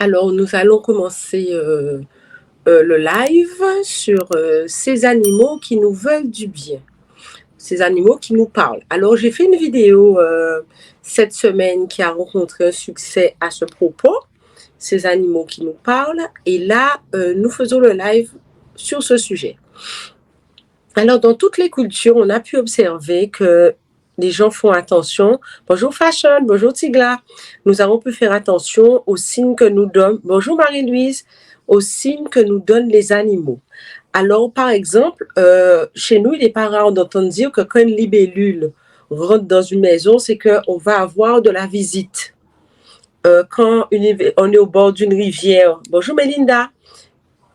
Alors, nous allons commencer le live sur ces animaux qui nous veulent du bien, ces animaux qui nous parlent. Alors, j'ai fait une vidéo cette semaine qui a rencontré un succès à ce propos, ces animaux qui nous parlent. Et là, nous faisons le live sur ce sujet. Alors, dans toutes les cultures, on a pu observer que les gens font attention. Bonjour Fashion, bonjour Tigla. Nous avons pu faire attention aux signes que nous donnent. Bonjour Marie-Louise, aux signes que nous donnent les animaux. Alors, par exemple, chez nous, il n'est pas rare d'entendre dire que quand une libellule rentre dans une maison, c'est qu'on va avoir de la visite. Quand on est au bord d'une rivière, bonjour Melinda,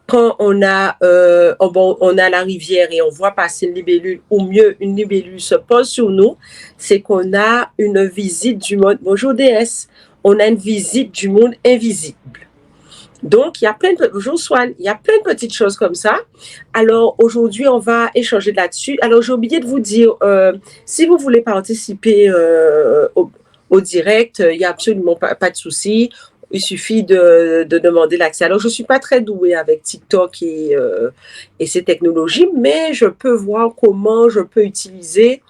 quand on a la rivière et on voit passer une libellule, ou mieux, une libellule se pose sur nous, c'est qu'on a une visite du monde. Bonjour DS, on a une visite du monde invisible. Donc, il y a plein de, bonjour Swan, il y a plein de petites choses comme ça. Alors, aujourd'hui, on va échanger là-dessus. Alors, j'ai oublié de vous dire, si vous voulez participer au direct, il n'y a absolument pas de souci. Il suffit de demander l'accès. Alors, je ne suis pas très douée avec TikTok et ces technologies, mais je peux voir comment je peux utiliser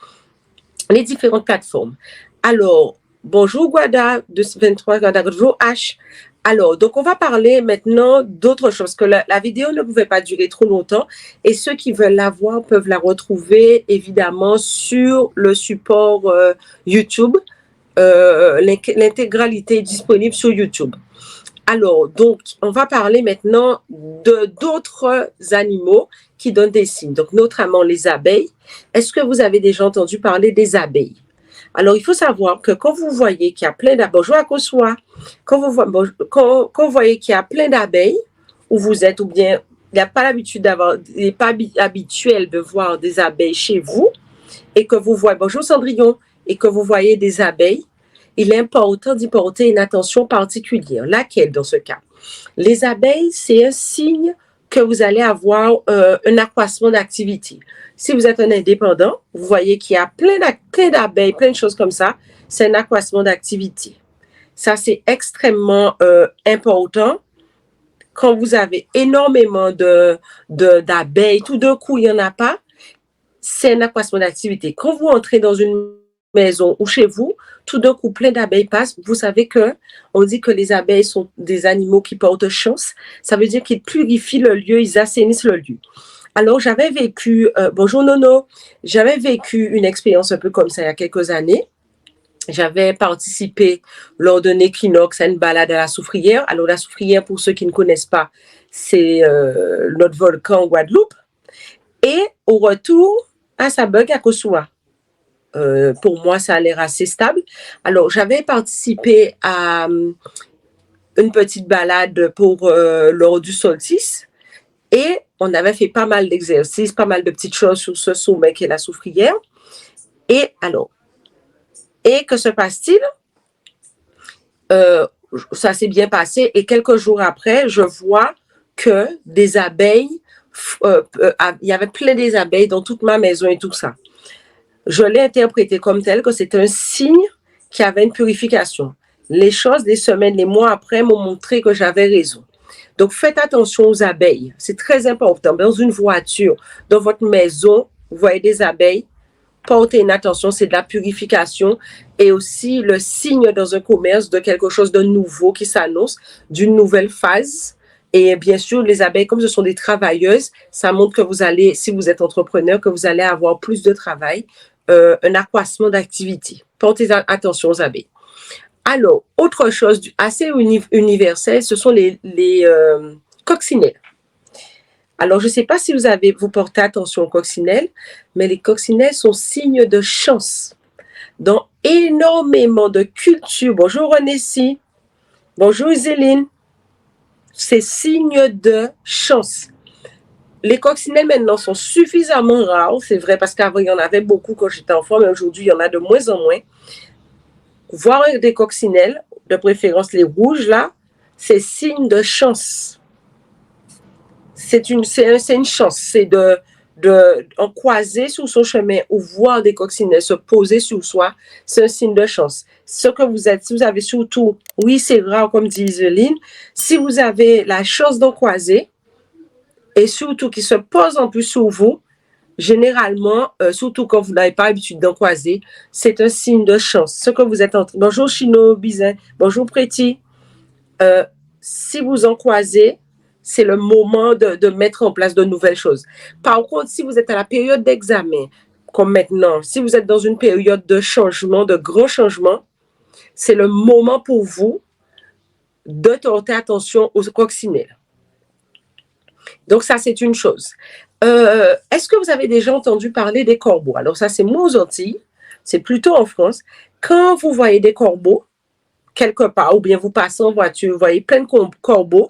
les différentes plateformes. Alors, bonjour Guada, 23 Guada, bonjour H. Alors, donc on va parler maintenant d'autres choses, que la vidéo ne pouvait pas durer trop longtemps et ceux qui veulent la voir peuvent la retrouver évidemment sur le support YouTube. L'intégralité est disponible sur YouTube. Alors, donc, on va parler maintenant d'autres animaux qui donnent des signes, donc notamment les abeilles. Est-ce que vous avez déjà entendu parler des abeilles? Alors, il faut savoir que quand vous voyez qu'il y a plein d'abeilles, bonjour à Kossoua, quand vous voyez qu'il y a plein d'abeilles, où vous êtes, ou bien il n'y a pas l'habitude d'avoir, il n'est pas habituel de voir des abeilles chez vous, et que vous voyez, bonjour Cendrillon, et que vous voyez des abeilles, il est important d'y porter une attention particulière. Laquelle dans ce cas? Les abeilles, c'est un signe que vous allez avoir un accroissement d'activité. Si vous êtes un indépendant, vous voyez qu'il y a plein d'abeilles, plein de choses comme ça, c'est un accroissement d'activité. Ça, c'est extrêmement important. Quand vous avez énormément d'abeilles, tout d'un coup, il n'y en a pas, c'est un accroissement d'activité. Quand vous entrez dans une maison ou chez vous, tout d'un coup, plein d'abeilles passent. Vous savez on dit que les abeilles sont des animaux qui portent chance. Ça veut dire qu'ils purifient le lieu, ils assainissent le lieu. Alors, j'avais vécu, bonjour Nono, j'avais vécu une expérience un peu comme ça il y a quelques années. J'avais participé lors d'un équinoxe à une balade à la Soufrière. Alors, la Soufrière, pour ceux qui ne connaissent pas, c'est notre volcan en Guadeloupe. Et au retour, ça bug à Kossoua. Pour moi, ça a l'air assez stable. Alors, j'avais participé à une petite balade lors du solstice et on avait fait pas mal d'exercices, pas mal de petites choses sur ce sommet qu'est la Soufrière. Et alors, que se passe-t-il? Ça s'est bien passé et quelques jours après, je vois que des abeilles, il y avait plein des abeilles dans toute ma maison et tout ça. Je l'ai interprété comme tel que c'était un signe qu'il y avait une purification. Les choses, les semaines, les mois après m'ont montré que j'avais raison. Donc, faites attention aux abeilles. C'est très important. Dans une voiture, dans votre maison, vous voyez des abeilles, portez une attention, c'est de la purification et aussi le signe dans un commerce de quelque chose de nouveau qui s'annonce, d'une nouvelle phase. Et bien sûr, les abeilles, comme ce sont des travailleuses, ça montre que vous allez, si vous êtes entrepreneur, que vous allez avoir plus de travail, un accroissement d'activité. Portez attention aux abeilles. Alors, autre chose assez universelle, ce sont les coccinelles. Alors, je ne sais pas si vous portez attention aux coccinelles, mais les coccinelles sont signes de chance. Dans énormément de cultures, bonjour Renessie, bonjour Zéline, c'est signe de chance. Les coccinelles maintenant sont suffisamment rares, c'est vrai, parce qu'avant il y en avait beaucoup quand j'étais enfant, mais aujourd'hui il y en a de moins en moins. Voir des coccinelles, de préférence les rouges là, c'est signe de chance. C'est une chance, c'est en croiser sur son chemin ou voir des coccinelles se poser sur soi, c'est un signe de chance. Ce que vous êtes, si vous avez surtout, oui, c'est rare, comme dit Iseline, si vous avez la chance d'en croiser, et surtout qui se pose en plus sur vous, généralement, surtout quand vous n'avez pas l'habitude d'en croiser, c'est un signe de chance. Ce que vous êtes en train... Bonjour Chino Bizin, bonjour Préti. Si vous en croisez, c'est le moment de mettre en place de nouvelles choses. Par contre, si vous êtes à la période d'examen, comme maintenant, si vous êtes dans une période de changement, de grands changements, c'est le moment pour vous de porter attention aux coccinelles. Donc ça, c'est une chose. Est-ce que vous avez déjà entendu parler des corbeaux? Alors ça, c'est moins aux Antilles, c'est plutôt en France. Quand vous voyez des corbeaux, quelque part, ou bien vous passez en voiture, vous voyez plein de corbeaux,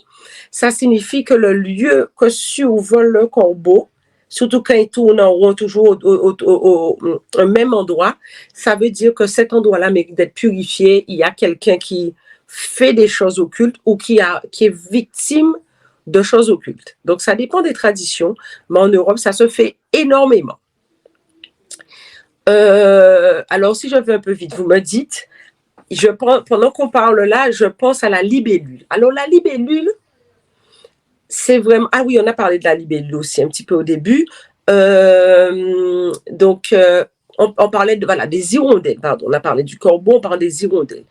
ça signifie que le lieu que survole le corbeau, surtout quand il tourne en rond, toujours au même endroit, ça veut dire que cet endroit-là mérite d'être purifié. Il y a quelqu'un qui fait des choses occultes ou qui est victime de choses occultes. Donc, ça dépend des traditions, mais en Europe, ça se fait énormément. Alors, si je vais un peu vite, vous me dites, pendant qu'on parle là, je pense à la libellule. Alors, la libellule, c'est vraiment... Ah oui, on a parlé de la libellule aussi un petit peu au début. On parlait des hirondelles, pardon. On a parlé du corbeau, on parle des hirondelles.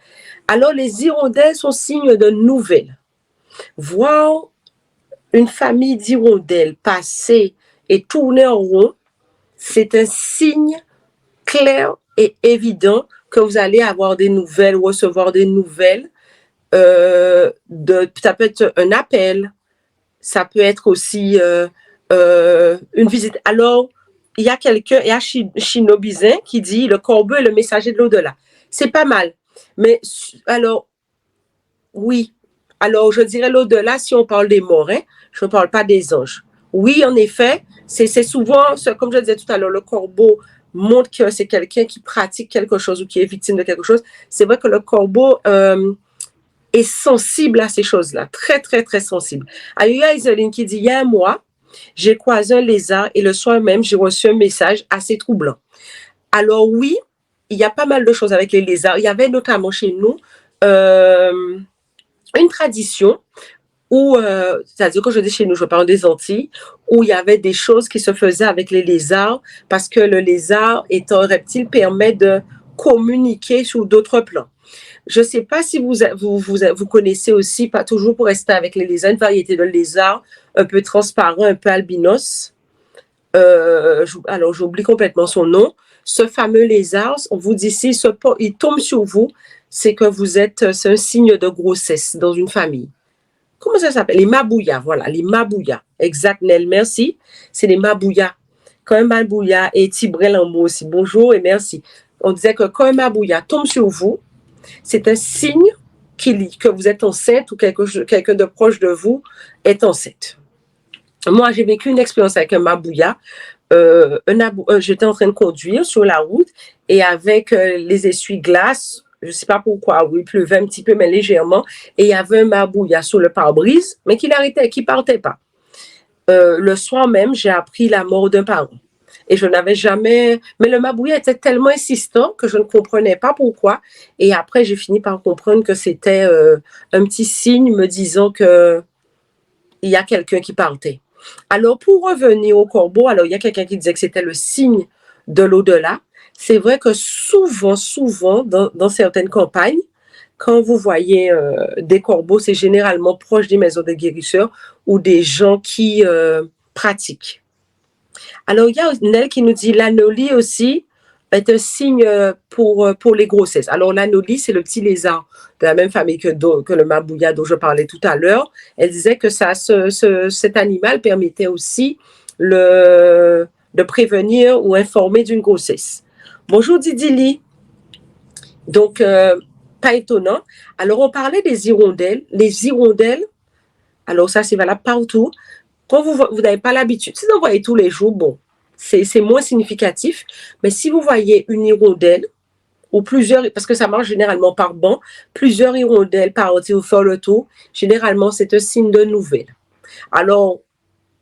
Alors, les hirondelles sont signes de nouvelles. Voir une famille d'hirondelles passer et tourner en rond, c'est un signe clair et évident que vous allez avoir des nouvelles, recevoir des nouvelles. Ça peut être un appel, ça peut être aussi une visite. Alors, il y a Shinobizin qui dit le corbeau est le messager de l'au-delà. C'est pas mal. Mais alors, oui. Alors, je dirais l'au-delà si on parle des morts, hein? Je ne parle pas des anges. Oui, en effet, c'est souvent, comme je disais tout à l'heure, le corbeau montre que c'est quelqu'un qui pratique quelque chose ou qui est victime de quelque chose. C'est vrai que le corbeau est sensible à ces choses-là, très, très, très sensible. Alors, il y a Iseline qui dit, il y a un mois, j'ai croisé un lézard et le soir même, j'ai reçu un message assez troublant. Alors oui, il y a pas mal de choses avec les lézards. Il y avait notamment chez nous une tradition où, c'est-à-dire que je dis chez nous, je parle des Antilles, où il y avait des choses qui se faisaient avec les lézards parce que le lézard, étant un reptile, permet de communiquer sur d'autres plans. Je ne sais pas si vous connaissez aussi, pas toujours pour rester avec les lézards, une variété de lézards un peu transparent, un peu albinos. Alors, j'oublie complètement son nom. Ce fameux lézard, on vous dit, il tombe sur vous, c'est que c'est un signe de grossesse dans une famille. Comment ça s'appelle? Les mabouillas, voilà, les mabouillas. Exact, Nel, merci. C'est les mabouillas. Quand un mabouilla, et Tibrel en mot aussi, bonjour et merci. On disait que quand un mabouilla tombe sur vous, c'est un signe que vous êtes enceinte ou quelqu'un de proche de vous est enceinte. Moi, j'ai vécu une expérience avec un mabouilla. J'étais en train de conduire sur la route et avec les essuie-glaces, je ne sais pas pourquoi, oui, il pleuvait un petit peu, mais légèrement, et il y avait un mabouilla sur le pare-brise, mais qui ne partait pas. Le soir même, j'ai appris la mort d'un parent. Et je n'avais jamais... Mais le mabouilla était tellement insistant que je ne comprenais pas pourquoi. Et après, j'ai fini par comprendre que c'était un petit signe me disant qu'il y a quelqu'un qui partait. Alors, pour revenir au corbeau, alors il y a quelqu'un qui disait que c'était le signe de l'au-delà. C'est vrai que souvent, dans certaines campagnes, quand vous voyez des corbeaux, c'est généralement proche des maisons de guérisseurs ou des gens qui pratiquent. Alors, il y a Nel qui nous dit l'anolie aussi est un signe pour les grossesses. Alors, l'anolie, c'est le petit lézard de la même famille que le mabouilla dont je parlais tout à l'heure. Elle disait que cet animal permettait aussi de prévenir ou informer d'une grossesse. Bonjour Didili. Donc, pas étonnant. Alors, on parlait des hirondelles. Les hirondelles, alors ça, c'est valable partout. Quand vous n'avez pas l'habitude, si vous en voyez tous les jours, bon, c'est moins significatif. Mais si vous voyez une hirondelle, ou plusieurs, parce que ça marche généralement par banc, plusieurs hirondelles partir faire le tour, généralement, c'est un signe de nouvelle. Alors,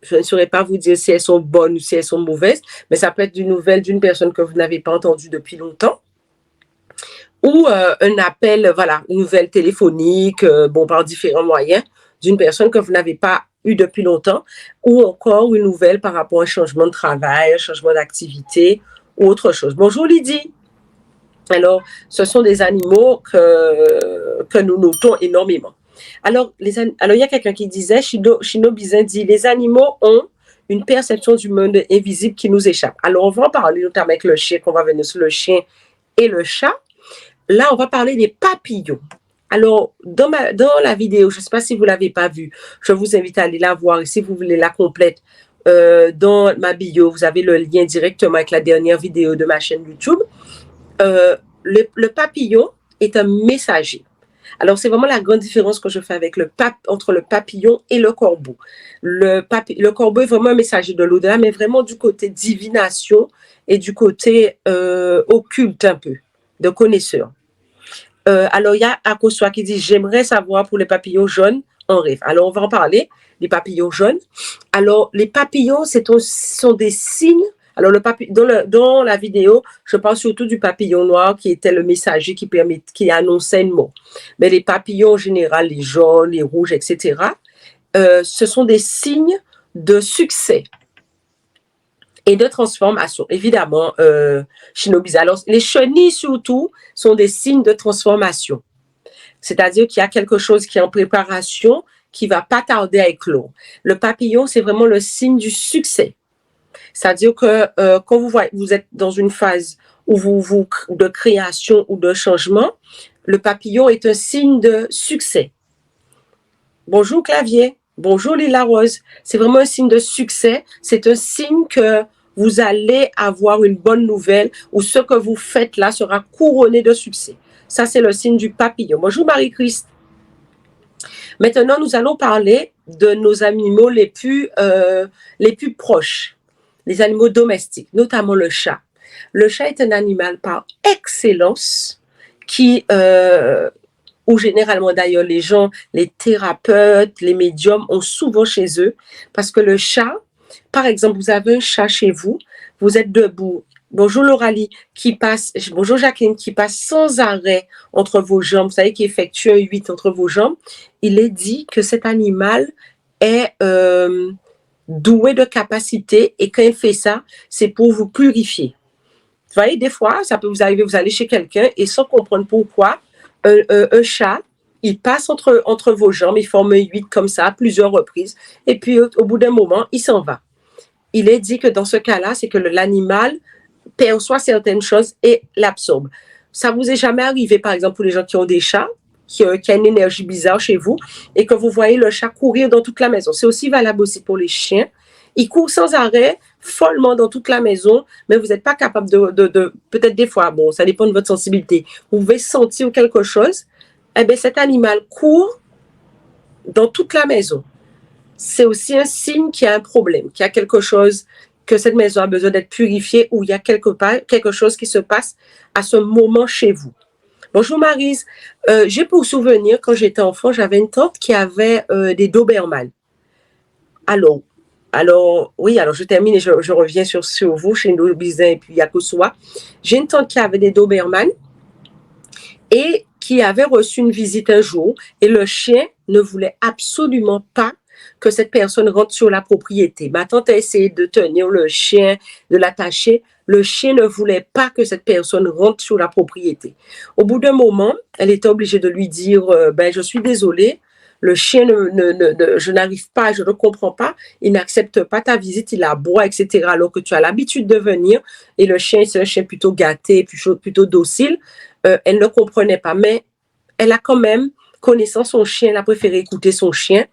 je ne saurais pas vous dire si elles sont bonnes ou si elles sont mauvaises, mais ça peut être une nouvelle d'une personne que vous n'avez pas entendue depuis longtemps, ou un appel, voilà, une nouvelle téléphonique, bon, par différents moyens, d'une personne que vous n'avez pas eu depuis longtemps, ou encore une nouvelle par rapport à un changement de travail, un changement d'activité, ou autre chose. Bonjour Lydie. Alors, ce sont des animaux que nous notons énormément. Alors, il y a quelqu'un qui disait, Chino Bizin dit, les animaux ont une perception du monde invisible qui nous échappe. Alors, on va en parler notamment avec le chien, qu'on va venir sur le chien et le chat. Là, on va parler des papillons. Alors, dans la vidéo, je ne sais pas si vous ne l'avez pas vue, je vous invite à aller la voir. Et si vous voulez la complète, dans ma bio, vous avez le lien directement avec la dernière vidéo de ma chaîne YouTube. Le papillon est un messager. Alors, c'est vraiment la grande différence que je fais avec entre le papillon et le corbeau. Le corbeau est vraiment un messager de l'au-delà, mais vraiment du côté divination et du côté occulte un peu, de connaisseur. Alors, il y a Akoswa qui dit « J'aimerais savoir pour les papillons jaunes en rêve ». Alors, on va en parler, les papillons jaunes. Alors, les papillons, sont des signes. Alors, dans la vidéo, je parle surtout du papillon noir qui était le messager qui annonçait une mort. Mais les papillons en général, les jaunes, les rouges, etc., ce sont des signes de succès et de transformation. Évidemment, Shinobi. Alors, les chenilles surtout sont des signes de transformation. C'est-à-dire qu'il y a quelque chose qui est en préparation, qui va pas tarder à éclore. Le papillon, c'est vraiment le signe du succès. C'est-à-dire que quand vous êtes dans une phase où de création ou de changement, le papillon est un signe de succès. Bonjour Clavier, bonjour Lila Rose. C'est vraiment un signe de succès. C'est un signe que vous allez avoir une bonne nouvelle ou ce que vous faites là sera couronné de succès. Ça, c'est le signe du papillon. Bonjour Marie-Christ. Maintenant, nous allons parler de nos animaux les plus proches, les animaux domestiques, notamment le chat. Le chat est un animal par excellence où généralement d'ailleurs les gens, les thérapeutes, les médiums ont souvent chez eux, parce que le chat, par exemple, vous avez un chat chez vous, vous êtes debout, bonjour Lauralie, bonjour Jacqueline, qui passe sans arrêt entre vos jambes, vous savez, qui effectue un 8 entre vos jambes, il est dit que cet animal est doué de capacité et quand il fait ça, c'est pour vous purifier. Vous voyez, des fois, ça peut vous arriver, vous allez chez quelqu'un et sans comprendre pourquoi, un chat, il passe entre vos jambes, il forme un 8 comme ça à plusieurs reprises et puis au bout d'un moment, il s'en va. Il est dit que dans ce cas-là, c'est que l'animal perçoit certaines choses et l'absorbe. Ça vous est jamais arrivé, par exemple, pour les gens qui ont des chats, qui a une énergie bizarre chez vous et que vous voyez le chat courir dans toute la maison. C'est aussi valable aussi pour les chiens. Ils courent sans arrêt, follement dans toute la maison, mais vous n'êtes pas capable de peut-être des fois, bon, ça dépend de votre sensibilité, vous pouvez sentir quelque chose, eh bien cet animal court dans toute la maison. C'est aussi un signe qu'il y a un problème, qu'il y a quelque chose, que cette maison a besoin d'être purifiée ou il y a quelque chose qui se passe à ce moment chez vous. Bonjour Maryse, j'ai pour souvenir, quand j'étais enfant, j'avais une tante qui avait des Doberman. Alors, oui, alors je termine et je reviens sur vous, chez Chino Bizin et puis Yakosua. J'ai une tante qui avait des Doberman et qui avait reçu une visite un jour et le chien ne voulait absolument pas que cette personne rentre sur la propriété. Ma tante a essayé de tenir le chien, de l'attacher. Le chien ne voulait pas que cette personne rentre sur la propriété. Au bout d'un moment, elle était obligée de lui dire je suis désolée, le chien, je n'arrive pas, je ne comprends pas, il n'accepte pas ta visite, il aboie, etc. Alors que tu as l'habitude de venir et le chien, c'est un chien plutôt gâté, plutôt docile. Elle ne comprenait pas, mais elle a quand même, connaissant son chien, elle a préféré écouter son chien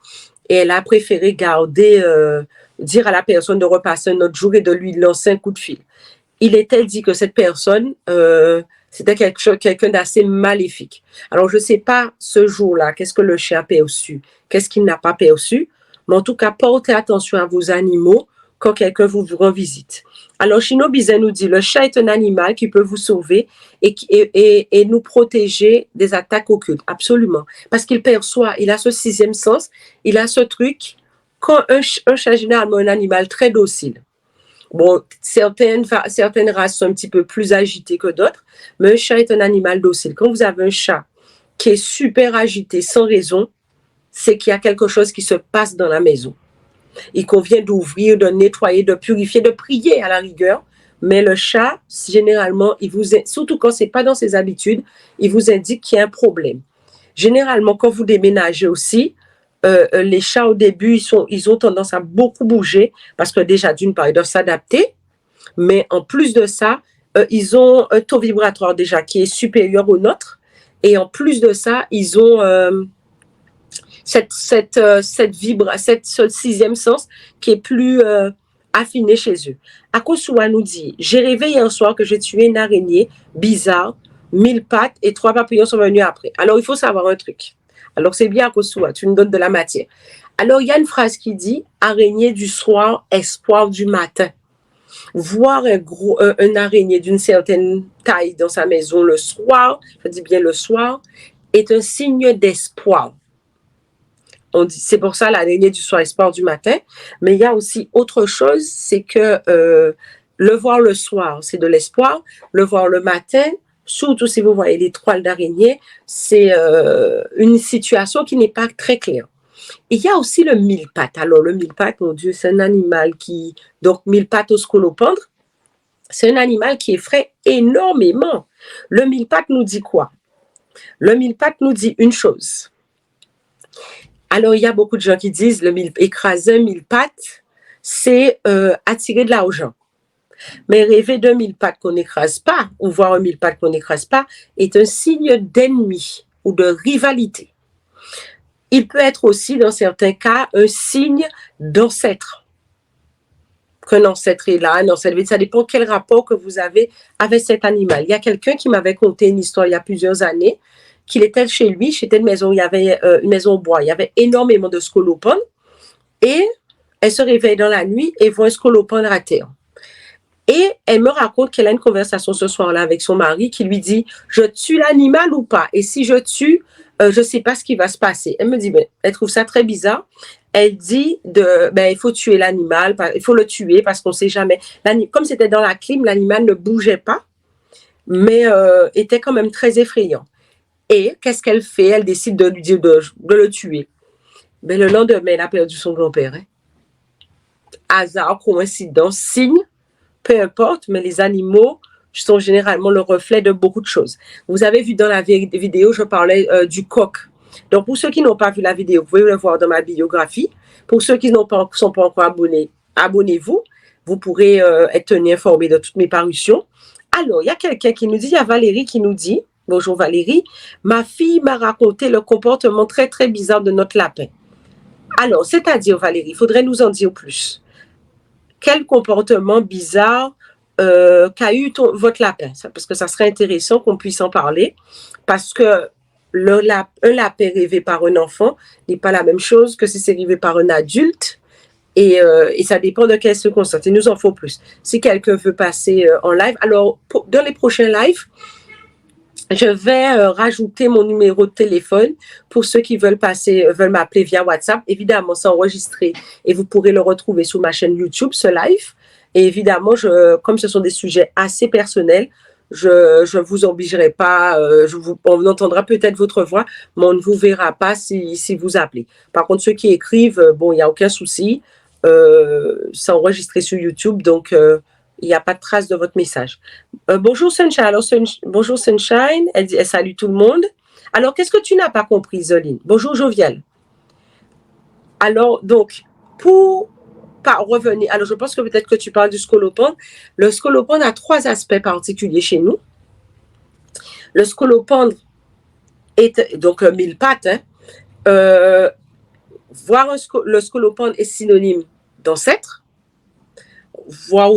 et elle a préféré dire à la personne de repasser un autre jour et de lui lancer un coup de fil. Il était dit que cette personne, c'était quelqu'un d'assez maléfique. Alors, je ne sais pas ce jour-là, qu'est-ce que le chien a perçu, qu'est-ce qu'il n'a pas perçu, mais en tout cas, portez attention à vos animaux quand quelqu'un vous rend visite. Alors, Chino Bizet nous dit, le chat est un animal qui peut vous sauver et nous protéger des attaques occultes. Absolument. Parce qu'il perçoit, il a ce sixième sens, il a ce truc Quand un chat, généralement, un animal très docile. Bon, certaines races sont un petit peu plus agitées que d'autres, mais un chat est un animal docile. Quand vous avez un chat qui est super agité sans raison, c'est qu'il y a quelque chose qui se passe dans la maison. Il convient d'ouvrir, de nettoyer, de purifier, de prier à la rigueur. Mais le chat, généralement, surtout quand ce n'est pas dans ses habitudes, il vous indique qu'il y a un problème. Généralement, quand vous déménagez aussi, les chats au début, ils ont tendance à beaucoup bouger parce que déjà, d'une part, ils doivent s'adapter. Mais en plus de ça, ils ont un taux vibratoire déjà qui est supérieur au nôtre. Et en plus de ça, ils ont ce sixième sens qui est plus affiné chez eux. Akosua nous dit, j'ai rêvé hier soir que j'ai tué une araignée bizarre, 1000 pattes et 3 papillons sont venus après. Alors, il faut savoir un truc. Alors, c'est bien Akosua, tu nous donnes de la matière. Alors, il y a une phrase qui dit, araignée du soir, espoir du matin. Voir un araignée d'une certaine taille dans sa maison le soir, je dis bien le soir, est un signe d'espoir. C'est pour ça l'araignée du soir, espoir du matin. Mais il y a aussi autre chose, c'est que le voir le soir, c'est de l'espoir. Le voir le matin, surtout si vous voyez les toiles d'araignée, c'est une situation qui n'est pas très claire. Il y a aussi le mille-pattes. Alors, le mille-pattes, mon Dieu, c'est un animal qui... Donc, mille-pattes au scolopendre, c'est un animal qui effraie énormément. Le mille-pattes nous dit quoi? Le mille-pattes nous dit une chose. Alors, il y a beaucoup de gens qui disent écraser un mille-pattes, c'est attirer de l'argent. Mais rêver d'un mille-pattes qu'on n'écrase pas, ou voir un mille-pattes qu'on n'écrase pas, est un signe d'ennemi ou de rivalité. Il peut être aussi, dans certains cas, un signe d'ancêtre. Qu'un ancêtre est là, un ancêtre, ça dépend quel rapport que vous avez avec cet animal. Il y a quelqu'un qui m'avait conté une histoire il y a plusieurs années, qu'il était chez lui, c'était une maison, il y avait une maison au bois, il y avait énormément de scolopendres, et elle se réveille dans la nuit et voit un scolopendre à terre. Et elle me raconte qu'elle a une conversation ce soir-là avec son mari qui lui dit « Je tue l'animal ou pas? Et si je tue, je ne sais pas ce qui va se passer. » Elle me dit elle trouve ça très bizarre. Elle dit il faut tuer l'animal, il faut le tuer parce qu'on ne sait jamais. Comme c'était dans la clim, l'animal ne bougeait pas, mais était quand même très effrayant. Et qu'est-ce qu'elle fait? Elle décide de lui dire de le tuer. Mais le lendemain, elle a perdu son grand-père. Hasard, coïncidence, signe, peu importe, mais les animaux sont généralement le reflet de beaucoup de choses. Vous avez vu dans la vidéo, je parlais du coq. Donc, pour ceux qui n'ont pas vu la vidéo, vous pouvez le voir dans ma biographie. Pour ceux qui ne sont pas encore abonnés, abonnez-vous. Vous pourrez être tenu informé de toutes mes parutions. Alors, il y a quelqu'un qui nous dit, il y a Valérie qui nous dit, bonjour Valérie, ma fille m'a raconté le comportement très, très bizarre de notre lapin. Alors, c'est-à-dire, Valérie, il faudrait nous en dire plus. Quel comportement bizarre qu'a eu votre lapin? Parce que ça serait intéressant qu'on puisse en parler. Parce que un lapin rêvé par un enfant n'est pas la même chose que si c'est rêvé par un adulte. Et ça dépend de quelles circonstances. Il nous en faut plus. Si quelqu'un veut passer en live, alors dans les prochains lives, je vais rajouter mon numéro de téléphone pour ceux qui veulent m'appeler via WhatsApp. Évidemment, c'est enregistré et vous pourrez le retrouver sur ma chaîne YouTube, ce live. Et évidemment, comme ce sont des sujets assez personnels, je vous obligerai pas, on entendra peut-être votre voix, mais on ne vous verra pas si vous appelez. Par contre, ceux qui écrivent, il n'y a aucun souci. C'est enregistré sur YouTube, donc il n'y a pas de trace de votre message. Bonjour Sunshine. Alors, bonjour Sunshine. Elle salue tout le monde. Alors, qu'est-ce que tu n'as pas compris, Zoline? Bonjour Jovial. Alors, donc, pour revenir, alors je pense que peut-être que tu parles du scolopendre. Le scolopendre a 3 aspects particuliers chez nous. Le scolopendre est donc 1000 pattes. Voir le scolopendre est synonyme d'ancêtre. Voir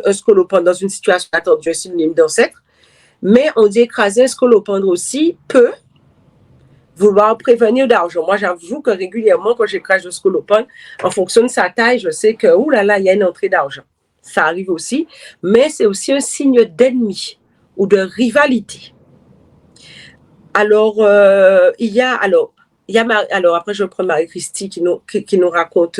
un scolopendre dans une situation attendue est synonyme d'ancêtre. Mais on dit écraser un scolopendre aussi peut vouloir prévenir d'argent. Moi, j'avoue que régulièrement, quand j'écrase le scolopendre, en fonction de sa taille, je sais que, il y a une entrée d'argent. Ça arrive aussi. Mais c'est aussi un signe d'ennemi ou de rivalité. Alors, il y a alors après, je vais prendre Marie-Christie qui nous raconte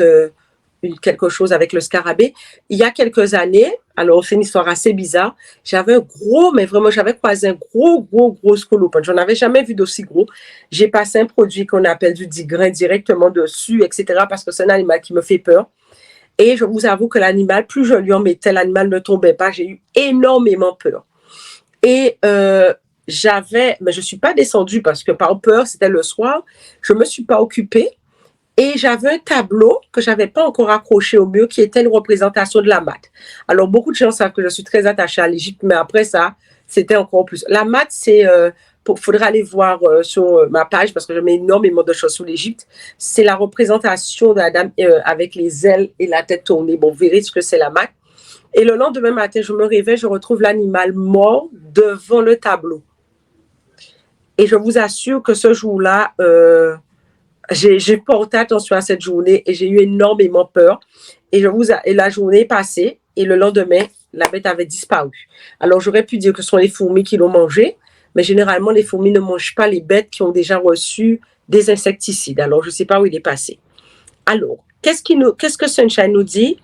quelque chose avec le scarabée. Il y a quelques années, alors c'est une histoire assez bizarre, j'avais un gros, mais vraiment, j'avais croisé un gros scolopendre. J'en avais jamais vu d'aussi gros. J'ai passé un produit qu'on appelle du digrain directement dessus, etc., parce que c'est un animal qui me fait peur. Et je vous avoue que l'animal, plus je lui en mettais, l'animal ne tombait pas. J'ai eu énormément peur. Et mais je ne suis pas descendue parce que par peur, c'était le soir. Je ne me suis pas occupée. Et j'avais un tableau que je n'avais pas encore accroché au mur qui était une représentation de la mat. Alors, beaucoup de gens savent que je suis très attachée à l'Égypte, mais après ça, c'était encore plus. La mat, c'est, faudra aller voir sur ma page parce que je mets énormément de choses sur l'Égypte. C'est la représentation de la dame avec les ailes et la tête tournée. Bon, vous verrez ce que c'est la mat. Et le lendemain matin, je me réveille, je retrouve l'animal mort devant le tableau. Et je vous assure que ce jour-là, j'ai porté attention à cette journée et j'ai eu énormément peur. Et la journée est passée et le lendemain, la bête avait disparu. Alors, j'aurais pu dire que ce sont les fourmis qui l'ont mangé, mais généralement, les fourmis ne mangent pas les bêtes qui ont déjà reçu des insecticides. Alors, je ne sais pas où il est passé. Alors, qu'est-ce que Sunshine nous dit?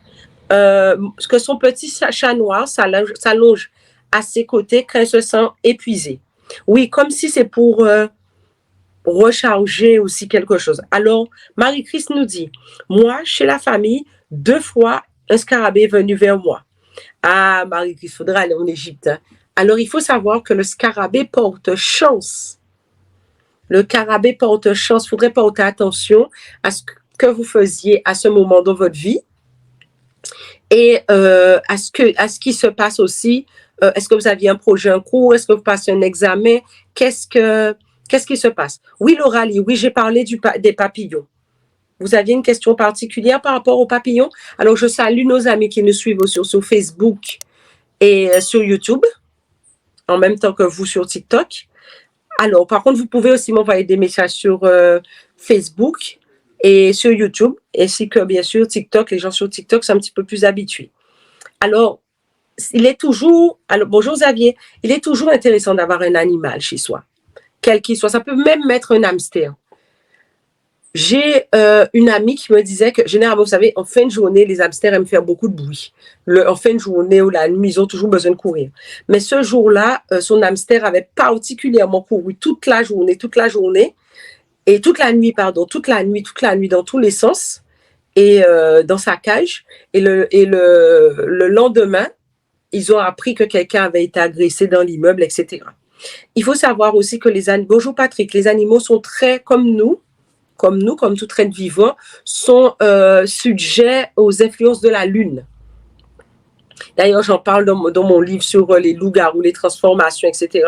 Que son petit chat noir s'allonge à ses côtés quand il se sent épuisé. Oui, comme si c'est pour recharger aussi quelque chose. Alors, Marie-Christ nous dit, moi, chez la famille, 2 fois, un scarabée est venu vers moi. Ah, Marie-Christ, il faudra aller en Égypte. Hein. Alors, il faut savoir que le scarabée porte chance. Le scarabée porte chance. Il faudrait porter attention à ce que vous faisiez à ce moment dans votre vie et à ce qui se passe aussi. Est-ce que vous aviez un projet en cours? Est-ce que vous passez un examen? Qu'est-ce qui se passe? Oui, Lauralie, oui, j'ai parlé des papillons. Vous aviez une question particulière par rapport aux papillons? Alors, je salue nos amis qui nous suivent sur Facebook et sur YouTube, en même temps que vous sur TikTok. Alors, par contre, vous pouvez aussi m'envoyer des messages sur Facebook et sur YouTube, ainsi que, bien sûr, TikTok. Les gens sur TikTok sont un petit peu plus habitués. Alors, bonjour Xavier, il est toujours intéressant d'avoir un animal chez soi, quel qu'il soit. Ça peut même être un hamster. J'ai une amie qui me disait que, généralement, vous savez, en fin de journée, les hamsters aiment faire beaucoup de bruit. En fin de journée ou la nuit, ils ont toujours besoin de courir. Mais ce jour-là, son hamster avait particulièrement couru toute la journée, et toute la nuit, dans tous les sens, et dans sa cage. Et le lendemain, ils ont appris que quelqu'un avait été agressé dans l'immeuble, etc. Il faut savoir aussi que bonjour Patrick, les animaux sont très comme comme tout être vivant, sont sujets aux influences de la Lune. D'ailleurs, j'en parle dans mon livre sur les loups-garous, les transformations, etc.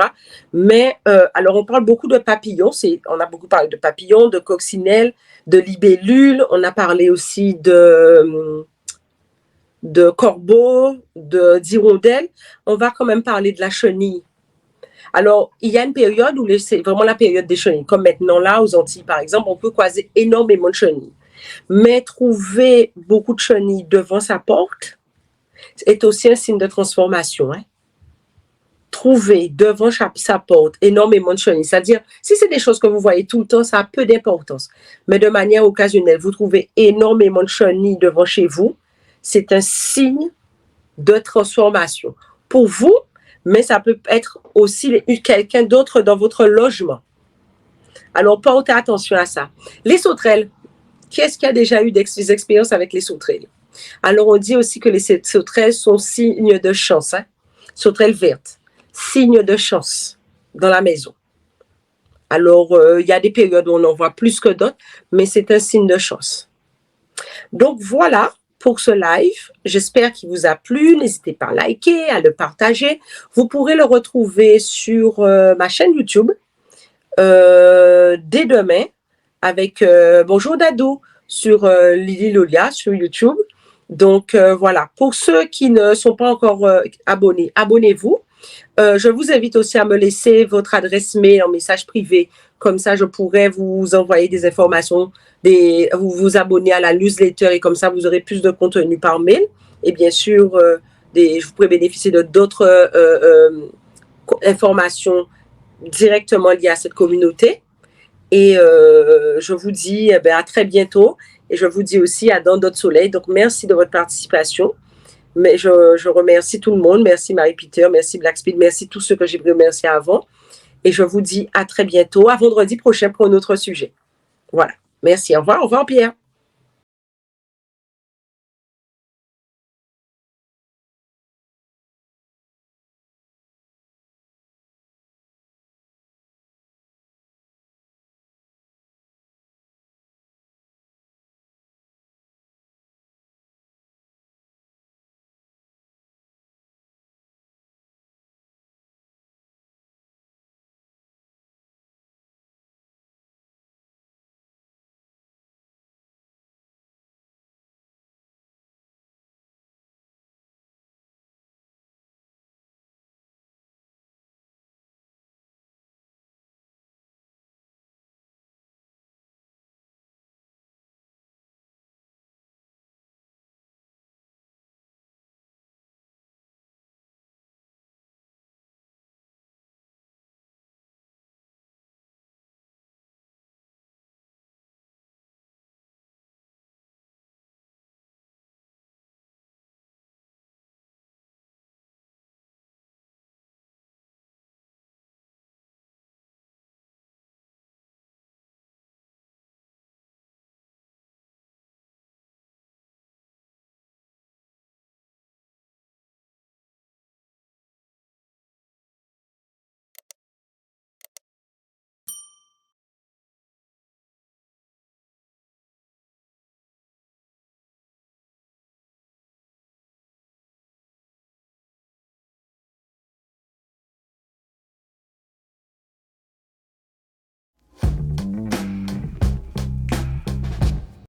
Mais, alors, on parle beaucoup de papillons. On a beaucoup parlé de papillons, de coccinelles, de libellules. On a parlé aussi de corbeaux, d'hirondelles. On va quand même parler de la chenille. Alors, il y a une période où c'est vraiment la période des chenilles. Comme maintenant, là, aux Antilles, par exemple, on peut croiser énormément de chenilles. Mais trouver beaucoup de chenilles devant sa porte est aussi un signe de transformation. Hein? Trouver devant sa porte énormément de chenilles, c'est-à-dire, si c'est des choses que vous voyez tout le temps, ça a peu d'importance. Mais de manière occasionnelle, vous trouvez énormément de chenilles devant chez vous, c'est un signe de transformation. Pour vous, mais ça peut être aussi quelqu'un d'autre dans votre logement. Alors, portez attention à ça. Les sauterelles. Qui est-ce qui a déjà eu des expériences avec les sauterelles? Alors, on dit aussi que les sauterelles sont signes de chance. Hein? Sauterelles vertes. Signe de chance dans la maison. Alors, il y a des périodes où on en voit plus que d'autres, mais c'est un signe de chance. Donc, voilà pour ce live. J'espère qu'il vous a plu. N'hésitez pas à liker, à le partager. Vous pourrez le retrouver sur ma chaîne YouTube dès demain avec Bonjour Dado sur Lily Lolia sur YouTube. Donc, voilà. Pour ceux qui ne sont pas encore abonnés, abonnez-vous. Je vous invite aussi à me laisser votre adresse mail en message privé. Comme ça, je pourrais vous envoyer des informations, vous abonner à la newsletter et comme ça, vous aurez plus de contenu par mail. Et bien sûr, vous pourrez bénéficier de d'autres informations directement liées à cette communauté. Et je vous dis à très bientôt. Et je vous dis aussi à dans d'autres soleils. Donc, merci de votre participation. Mais je remercie tout le monde. Merci Marie-Peter, merci Blackspeed, merci tous ceux que j'ai remerciés avant. Et je vous dis à très bientôt, à vendredi prochain pour un autre sujet. Voilà. Merci. Au revoir. Au revoir, Pierre.